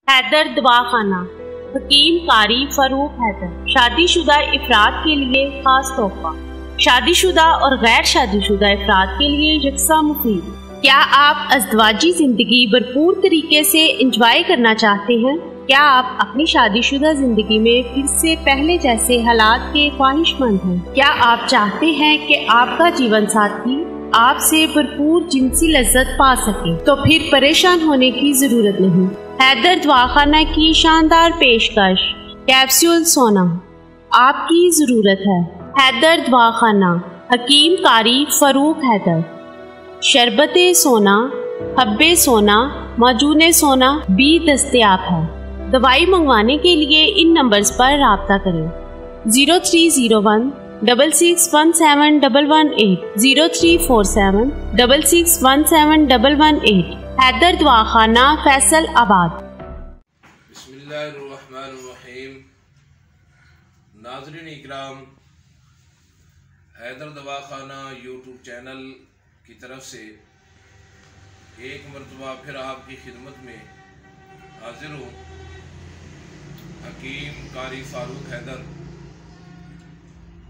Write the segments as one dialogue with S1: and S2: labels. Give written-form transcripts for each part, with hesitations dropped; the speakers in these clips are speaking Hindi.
S1: हैदर दवाखाना, हकीम कारी फरूक हैदर। शादीशुदा इफराद के लिए खास तोहफा, शादीशुदा और गैर शादीशुदा इफराद के लिए यकसा मुफीद। क्या आप अज़दवाजी जिंदगी भरपूर तरीके से इंजॉय करना चाहते हैं? क्या आप अपनी शादीशुदा जिंदगी में फिर से पहले जैसे हालात के ख्वाहिशमंद हैं? क्या आप चाहते हैं कि आपका जीवन साथी आपसे भरपूर जिनसी लज्जत पा सके? तो फिर परेशान होने की जरूरत नहीं। हैदर दवाखाना की शानदार पेशकश, कैप्सूल सोना आपकी जरूरत है। हैदर दवाखाना, हकीम कारी फरूक हैदर। शरबते सोना, हब्बे सोना, माजून सोना भी दस्तयाब है। दवाई मंगवाने के लिए इन नंबर्स पर राब्ता करें। 0301 66171118, 0347 66171118। हैदर दवाखाना, फैसल आबाद।
S2: बिस्मिल्लाहिर्रहमानिर्रहीम। नाज़रीन इकराम, हैदर दवाखाना यूट्यूब चैनल की तरफ से एक मरतबा फिर आपकी खिदमत में हाजिर हूँ। हकीम कारी फारूक हैदर,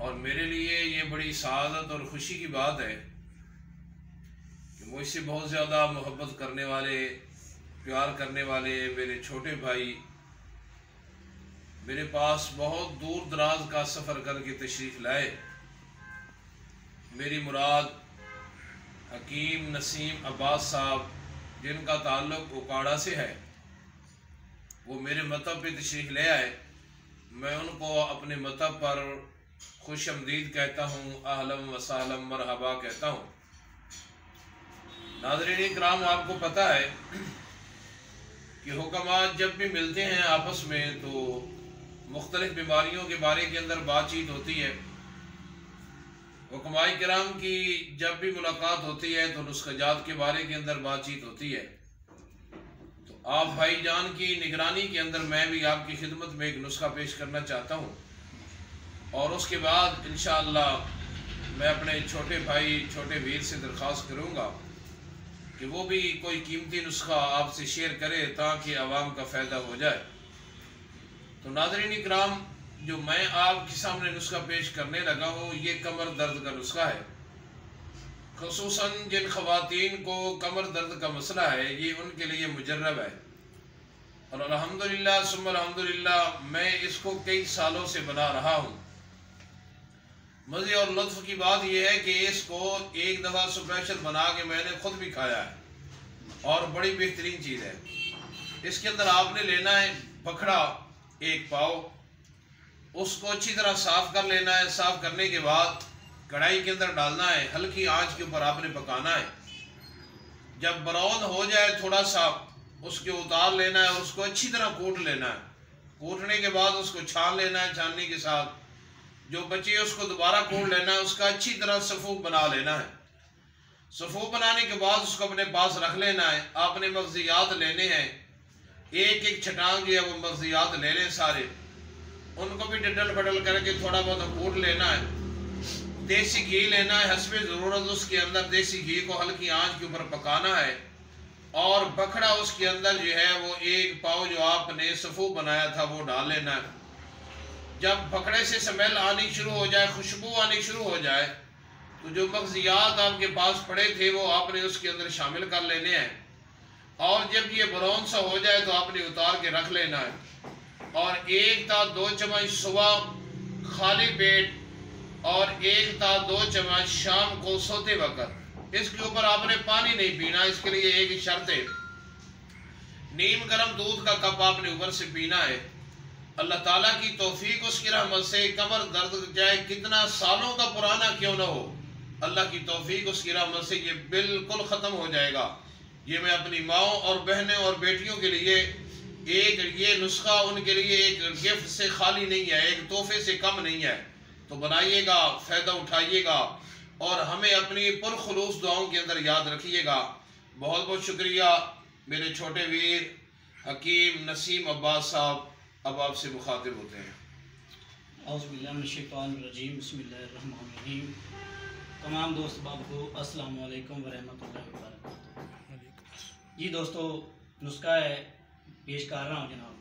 S2: और मेरे लिए ये बड़ी सआदत और ख़ुशी की बात है कि मुझसे बहुत ज़्यादा मोहब्बत करने वाले, प्यार करने वाले मेरे छोटे भाई मेरे पास बहुत दूर दराज का सफ़र करके तशरीफ़ लाए। मेरी मुराद हकीम नसीम अब्बास साहब, जिनका ताल्लुक़ उकाड़ा से है, वो मेरे मतब पे तशरीफ़ ले आए। मैं उनको अपने मतब पर खुश आमदीद कहता हूँ, अहलम व सहलम मरहबा कहता हूँ। नाज़रीन इकराम, आपको पता है कि हुक्मात जब भी मिलते हैं आपस में तो मुख्तलिफ बीमारियों के बारे के अंदर बातचीत होती है। हुक्माए किराम की जब भी मुलाकात होती है तो नुस्ख़ाजात के बारे के अंदर बातचीत होती है। तो आप भाईजान की निगरानी के अंदर मैं भी आपकी खिदमत में एक नुस्खा पेश करना चाहता हूँ, और उसके बाद इंशाअल्लाह मैं अपने छोटे भाई, छोटे वीर से दरख्वास्त करूँगा कि वो भी कोई कीमती नुस्खा आपसे शेयर करे ताकि आवाम का फ़ायदा हो जाए। तो नाज़रीन इकराम, जो मैं आपके सामने नुस्खा पेश करने लगा हूँ, ये कमर दर्द का नुस्खा है। ख़ुसूसन जिन ख़वातीन को कमर दर्द का मसला है, ये उनके लिए मुजर्रब है, और अल्हम्दुलिल्लाह सुम्मा अल्हम्दुलिल्लाह मैं इसको कई सालों से बना रहा हूँ। मज़े और लुत्फ़ की बात यह है कि इसको एक दफ़ा स्पेशल बना के मैंने ख़ुद भी खाया है, और बड़ी बेहतरीन चीज़ है। इसके अंदर आपने लेना है बखड़ा, एक पाव, उसको अच्छी तरह साफ़ कर लेना है। साफ़ करने के बाद कढ़ाई के अंदर डालना है, हल्की आंच के ऊपर आपने पकाना है। जब ब्राउन हो जाए थोड़ा सा, उसके उतार लेना है और उसको अच्छी तरह कूट लेना है। कूटने के बाद उसको छान लेना है, छानने के साथ जो बचे उसको दोबारा कूट लेना है। उसका अच्छी तरह सफ़ूक बना लेना है। सफ़ूक बनाने के बाद उसको अपने पास रख लेना है। आपने मग़ज़ियात लेने हैं, एक एक छटांग जो है वो मग़ज़ियात ले लें सारे, उनको भी डडल बडल करके थोड़ा बहुत कूट लेना है। देसी घी लेना है हस्बे ज़रूरत, उसके अंदर देसी घी को हल्की आंच के ऊपर पकाना है, और बखड़ा उसके अंदर जो है वो एक पाव जो आपने सफ़ूक बनाया था वो डाल लेना है। जब बखड़े से स्मेल आनी शुरू हो जाए, खुशबू आनी शुरू हो जाए, तो जो मग़ज़ियात आपके पास पड़े थे वो आपने उसके अंदर शामिल कर लेने हैं, और जब ये ब्राउन सा हो जाए तो आपने उतार के रख लेना है। और 1 था 2 चम्मच सुबह खाली पेट, और 1 था 2 चम्मच शाम को सोते वक्त। इसके ऊपर आपने पानी नहीं पीना, इसके लिए एक ही शर्त है, नीम गर्म दूध का कप आपने ऊपर से पीना है। अल्लाह ताला की तौफीक, उसकी रहमत से कमर दर्द चाहे कितना सालों का पुराना क्यों ना हो, अल्लाह की तौफीक, उसकी रहमत से ये बिल्कुल ख़त्म हो जाएगा। ये मैं अपनी माओं और बहनें और बेटियों के लिए एक ये नुस्खा उनके लिए एक गिफ्ट से खाली नहीं है, एक तोहफे से कम नहीं है। तो बनाइएगा, फ़ायदा उठाइएगा, और हमें अपनी पुरखुलूस दुआओं के अंदर याद रखिएगा। बहुत बहुत शुक्रिया मेरे छोटे वीर हकीम नसीम अब्बास साहब। अब आपसे मुखातिब होते हैं।
S3: औज़ुबिल्लाहिमिनश्शैतानिर्रजीम, बिस्मिल्लाहिर्रहमानिर्रहीम। तमाम दोस्त बाब को अस्सलाम वालेकुम व रहमतुल्लाहि व बरकातुहू। जी दोस्तों, नुस्खा है पेश कर रहा हूँ जनाब।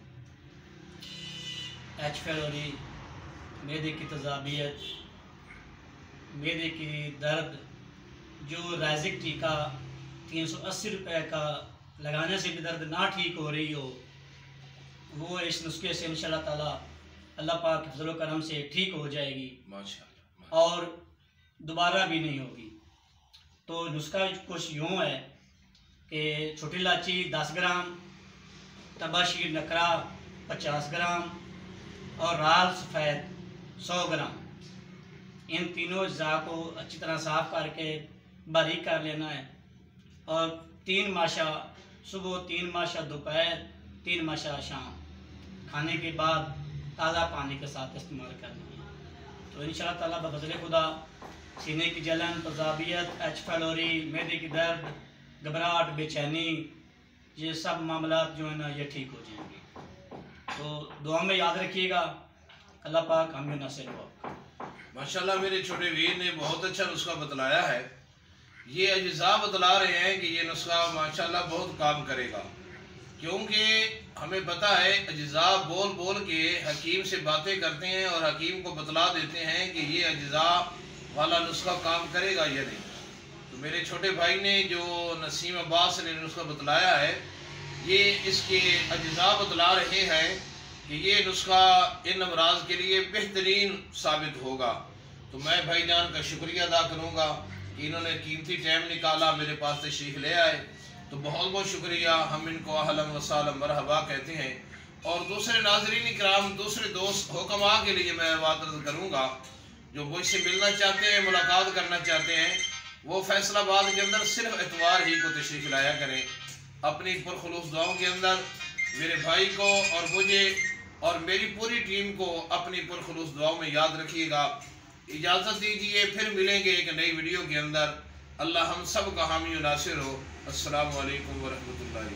S3: एच फैलोरी, मैदे की तजाबियत, मैदे की दर्द, जो राइजिक टीका 380 रुपये का लगाने से भी दर्द ना ठीक हो रही हो, वो इस नुस्खे से इंशाल्लाह ताला अल्लाह पाक के फजल करम से ठीक हो जाएगी माशाअल्लाह, और दोबारा भी नहीं होगी। तो नुस्खा कुछ यूँ है कि छोटी इलायची 10 ग्राम, तबाशीर नकरा 50 ग्राम और राल सफ़ेद 100 ग्राम, इन तीनों अज्जा को अच्छी तरह साफ़ करके बारीक कर लेना है। और 3 माशा सुबह, 3 माशा दोपहर, 3 माशा शाम, खाने के बाद ताज़ा पानी के साथ इस्तेमाल करना है। तो इंशाअल्लाह ताला बफ़ज़ल खुदा सीने की जलन, तजाबियत, एच फैलोरी, मैदे की दर्द, घबराहट, बेचैनी, ये सब मामला जो है ना ये ठीक हो जाएंगे। तो दुआ में याद रखिएगा। अल्लाह पाक हमें नसीब हो।
S2: माशाल्लाह मेरे छोटे वीर ने बहुत अच्छा नुस्खा बतलाया है। ये अज्जा बतला रहे हैं कि ये नुस्खा माशाल्लाह बहुत काम करेगा, क्योंकि हमें पता है अज्जा बोल बोल के हकीम से बातें करते हैं और हकीम को बतला देते हैं कि ये अज्जा वाला नुस्खा काम करेगा या नहीं। तो मेरे छोटे भाई ने जो नसीम अब्बास ने नुस्खा बतलाया है, ये इसके अज्जा बतला रहे हैं कि ये नुस्खा इन अमराज के लिए बेहतरीन साबित होगा। तो मैं भाईजान का शुक्रिया अदा करूँगा कि इन्होंने कीमती टाइम निकाला, मेरे पास तशरीफ़ ले आए, तो बहुत बहुत शुक्रिया। हम इनको अहलन व सहलन मरहबा कहते हैं। और दूसरे नाज़रीन इकराम, दूसरे दोस्त हुक्मा के लिए मैं बात करूँगा, जो मुझसे मिलना चाहते हैं, मुलाकात करना चाहते हैं, वो फैसलाबाद के अंदर सिर्फ एतवार ही को तशरीफ़ लाया करें। अपनी पुरखुलूस दुआओं के अंदर मेरे भाई को और मुझे और मेरी पूरी टीम को अपनी पुरखुलूस दुआओं में याद रखिएगा। इजाज़त दीजिए, फिर मिलेंगे एक नई वीडियो के अंदर। अल्लाह हम सब का हामी नासिर हो। अस्सलामु अलैकुम व रहमतुल्लाहि।